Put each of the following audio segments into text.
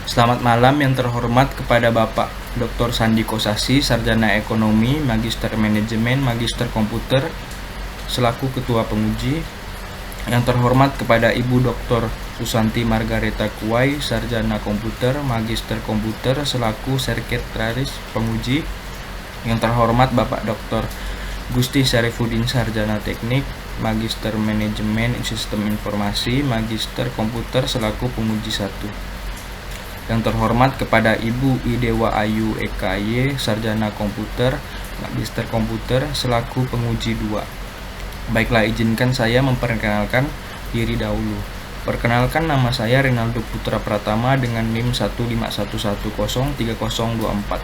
Selamat malam yang terhormat kepada Bapak Dr. Sandi Kosasi, Sarjana Ekonomi, Magister Manajemen, Magister Komputer, selaku Ketua Penguji. Yang terhormat kepada Ibu Dr. Susanti Margareta Kuwai, Sarjana Komputer, Magister Komputer, selaku Sekretaris Penguji. Yang terhormat Bapak Dr. Gusti Syarifuddin, Sarjana Teknik, Magister Manajemen Sistem Informasi, Magister Komputer, selaku Penguji 1. Yang terhormat kepada Ibu Idewa Ayu EKY, Sarjana Komputer, Magister Komputer, selaku Penguji 2. Baiklah, izinkan saya memperkenalkan diri dahulu. Perkenalkan, nama saya Rinaldo Putra Pratama dengan NIM 151103024,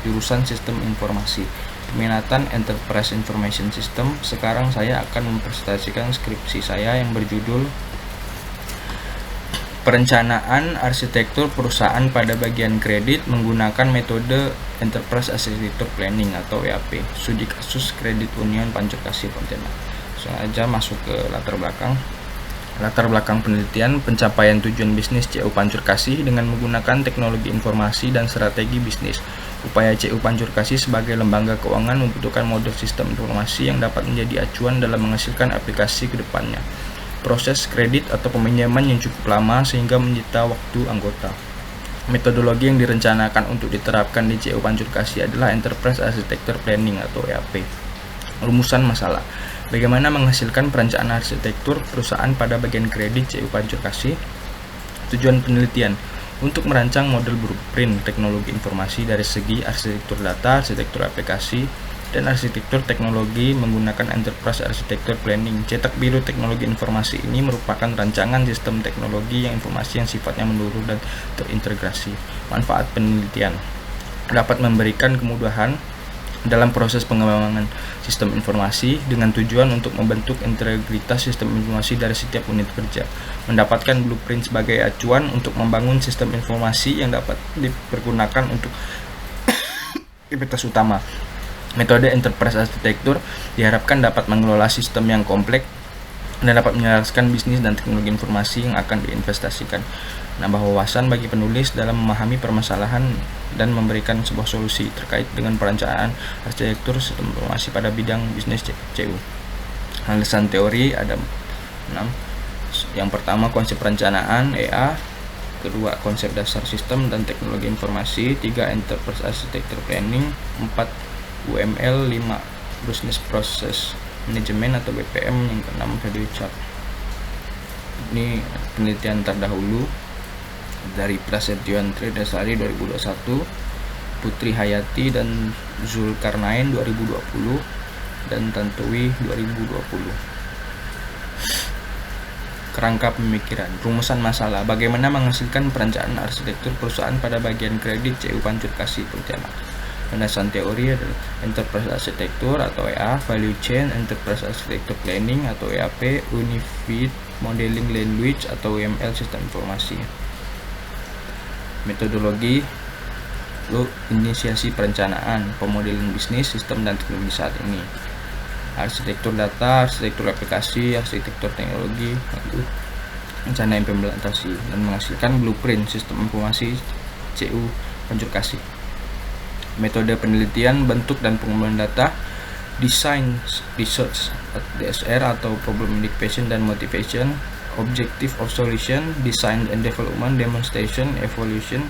jurusan Sistem Informasi, peminatan Enterprise Information System. Sekarang saya akan mempresentasikan skripsi saya yang berjudul Perencanaan Arsitektur Perusahaan pada Bagian Kredit menggunakan metode Enterprise Architecture Planning atau EAP, studi kasus Kredit Union Pancurkasi Pontianak. Langsung aja masuk ke latar belakang. Latar belakang penelitian pencapaian tujuan bisnis CU Pancurkasi dengan menggunakan teknologi informasi dan strategi bisnis. Upaya CU Pancurkasi sebagai lembaga keuangan membutuhkan model sistem informasi yang dapat menjadi acuan dalam menghasilkan aplikasi ke depannya. Proses kredit atau peminjaman yang cukup lama sehingga menyita waktu anggota. Metodologi yang direncanakan untuk diterapkan di CU Pancurkasi adalah Enterprise Architecture Planning atau EAP. Rumusan masalah. Bagaimana menghasilkan perencanaan arsitektur perusahaan pada bagian kredit CU Pancurkasi? Tujuan penelitian untuk merancang model blueprint teknologi informasi dari segi arsitektur data, arsitektur aplikasi, dan arsitektur teknologi menggunakan Enterprise Architecture Planning. Cetak biru teknologi informasi ini merupakan rancangan sistem teknologi yang informasi yang sifatnya menyeluruh dan terintegrasi. Manfaat penelitian dapat memberikan kemudahan dalam proses pengembangan sistem informasi dengan tujuan untuk membentuk integritas sistem informasi dari setiap unit kerja, mendapatkan blueprint sebagai acuan untuk membangun sistem informasi yang dapat dipergunakan untuk aktivitas utama. Metode Enterprise Architecture diharapkan dapat mengelola sistem yang kompleks dan dapat menyelaraskan bisnis dan teknologi informasi yang akan diinvestasikan, menambah wawasan bagi penulis dalam memahami permasalahan dan memberikan sebuah solusi terkait dengan perencanaan arsitektur sistem informasi pada bidang bisnis CU. Landasan teori ada 6. Yang pertama, konsep perencanaan EA. Kedua, konsep dasar sistem dan teknologi informasi. 3, Enterprise Architecture Planning. 4, UML. 5, Business Process Management atau BPM. Yang ke-6, Value Chart. Ini penelitian terdahulu dari Prasetyo Tridasari 2021, Putri Hayati dan Zulkarnain 2020, dan Tantowi 2020. Kerangka pemikiran. Rumusan masalah. Bagaimana menghasilkan perencanaan arsitektur perusahaan pada bagian kredit CU Pancurkasi Pontianak. Landasan teori adalah Enterprise Architecture atau EA, Value Chain, Enterprise Architecture Planning atau EAP, Unified Modeling Language atau UML Sistem Informasi. Metodologi inisiasi perencanaan, pemodelan bisnis, sistem dan teknologi saat ini. Arsitektur data, arsitektur aplikasi, arsitektur teknologi, rencana implementasi, dan menghasilkan blueprint sistem informasi CU Pancurkasi. Metode penelitian, bentuk dan pengumpulan data, design, research, DSR atau problem identification dan motivation, objective of solution, design and development, demonstration, evaluation,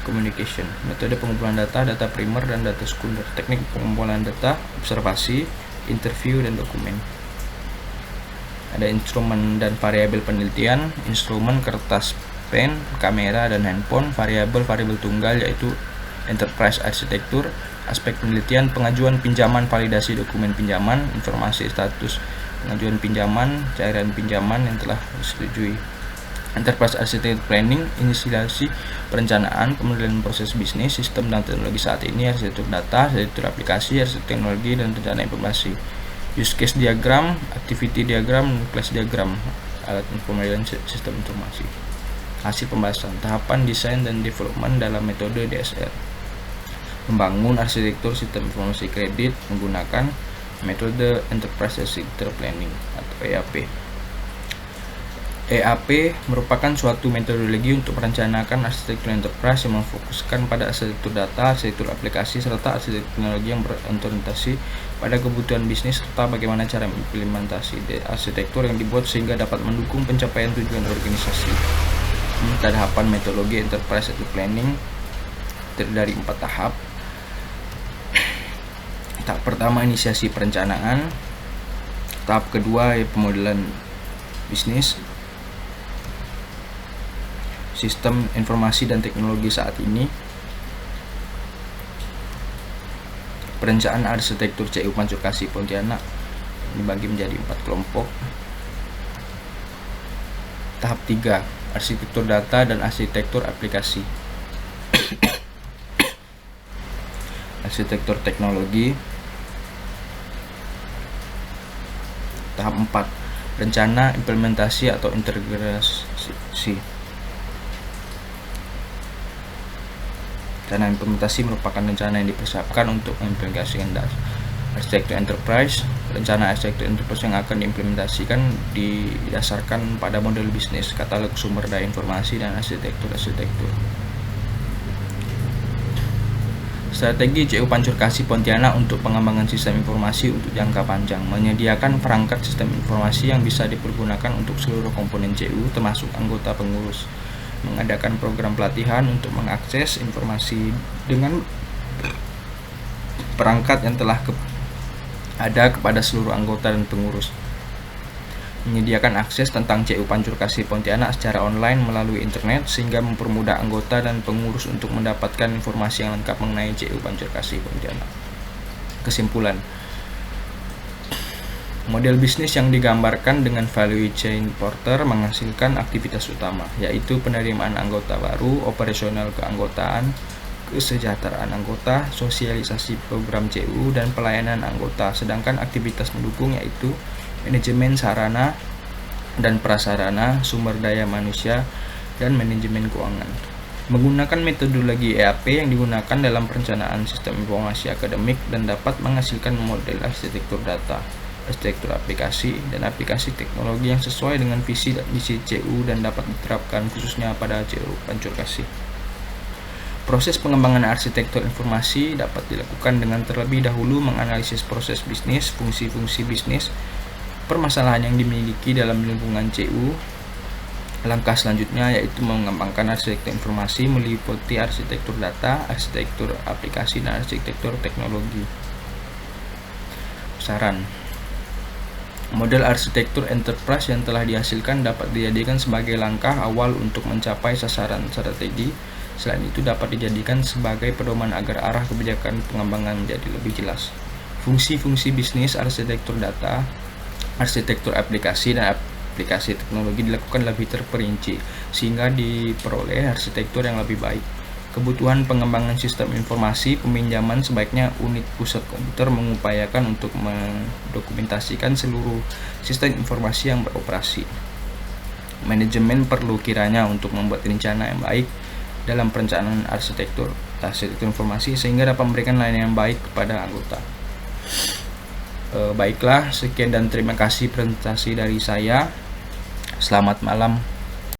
communication. Metode pengumpulan data, data primer dan data sekunder. Teknik pengumpulan data, observasi, interview dan dokumen. Ada instrumen dan variabel penelitian, instrumen, kertas, pen, kamera dan handphone, variabel tunggal yaitu Enterprise Architecture, aspek penelitian, pengajuan pinjaman, validasi dokumen pinjaman, informasi status pengajuan pinjaman, cairan pinjaman yang telah disetujui. Enterprise Architecture Planning, inisiasi perencanaan, pemodelan proses bisnis, sistem dan teknologi saat ini, arsitektur data, arsitektur aplikasi, arsitektur teknologi, dan rencana implementasi. Use case diagram, activity diagram, class diagram, alat pemodelan sistem informasi. Hasil pembahasan, tahapan desain dan development dalam metode DSR. Membangun arsitektur sistem informasi kredit menggunakan metode Enterprise Architecture Planning atau EAP. EAP merupakan suatu metodologi untuk merencanakan arsitektur enterprise yang memfokuskan pada arsitektur data, arsitektur aplikasi, serta arsitektur teknologi yang berorientasi pada kebutuhan bisnis serta bagaimana cara implementasi arsitektur yang dibuat sehingga dapat mendukung pencapaian tujuan organisasi. Tahapan metodologi enterprise planning terdiri dari 4 tahap. Tahap pertama inisiasi perencanaan, tahap kedua pemodelan bisnis, sistem informasi dan teknologi saat ini, perencanaan arsitektur CU Pancurkasi Pontianak dibagi menjadi 4 kelompok. Tahap 3 arsitektur data dan arsitektur aplikasi. Arsitektur teknologi. Tahap 4 rencana implementasi atau integrasi. Rencana implementasi merupakan rencana yang dipersiapkan untuk mengimplementasikan arsitektur enterprise. Rencana arsitektur enterprise yang akan diimplementasikan didasarkan pada model bisnis, katalog sumber daya informasi, dan arsitektur. Strategi CU Pancurkasi Pontianak untuk pengembangan sistem informasi untuk jangka panjang, menyediakan perangkat sistem informasi yang bisa dipergunakan untuk seluruh komponen CU termasuk anggota pengurus, mengadakan program pelatihan untuk mengakses informasi dengan perangkat yang telah ada kepada seluruh anggota dan pengurus, menyediakan akses tentang CU Pancurkasi Pontianak secara online melalui internet sehingga mempermudah anggota dan pengurus untuk mendapatkan informasi yang lengkap mengenai CU Pancurkasi Pontianak. Kesimpulan, model bisnis yang digambarkan dengan value chain porter menghasilkan aktivitas utama, yaitu penerimaan anggota baru, operasional keanggotaan, kesejahteraan anggota, sosialisasi program CU, dan pelayanan anggota. Sedangkan aktivitas mendukung yaitu manajemen sarana dan prasarana, sumber daya manusia, dan manajemen keuangan. Menggunakan metodologi EAP yang digunakan dalam perencanaan sistem informasi akademik dan dapat menghasilkan model arsitektur data, arsitektur aplikasi, dan aplikasi teknologi yang sesuai dengan visi dan misi CU dan dapat diterapkan khususnya pada CU Pancurkasi. Proses pengembangan arsitektur informasi dapat dilakukan dengan terlebih dahulu menganalisis proses bisnis, fungsi-fungsi bisnis, permasalahan yang dimiliki dalam lingkungan CU. Langkah selanjutnya yaitu mengembangkan arsitektur informasi meliputi arsitektur data, arsitektur aplikasi, dan arsitektur teknologi. Saran: model arsitektur enterprise yang telah dihasilkan dapat dijadikan sebagai langkah awal untuk mencapai sasaran strategi. Selain itu dapat dijadikan sebagai pedoman agar arah kebijakan pengembangan menjadi lebih jelas. Fungsi-fungsi bisnis arsitektur data, arsitektur aplikasi, dan aplikasi teknologi dilakukan lebih terperinci sehingga diperoleh arsitektur yang lebih baik. Kebutuhan pengembangan sistem informasi peminjaman sebaiknya unit pusat komputer mengupayakan untuk mendokumentasikan seluruh sistem informasi yang beroperasi. Manajemen perlu kiranya untuk membuat rencana yang baik dalam perencanaan arsitektur informasi sehingga dapat memberikan layanan yang baik kepada anggota. Baiklah, sekian dan terima kasih presentasi dari saya. Selamat malam.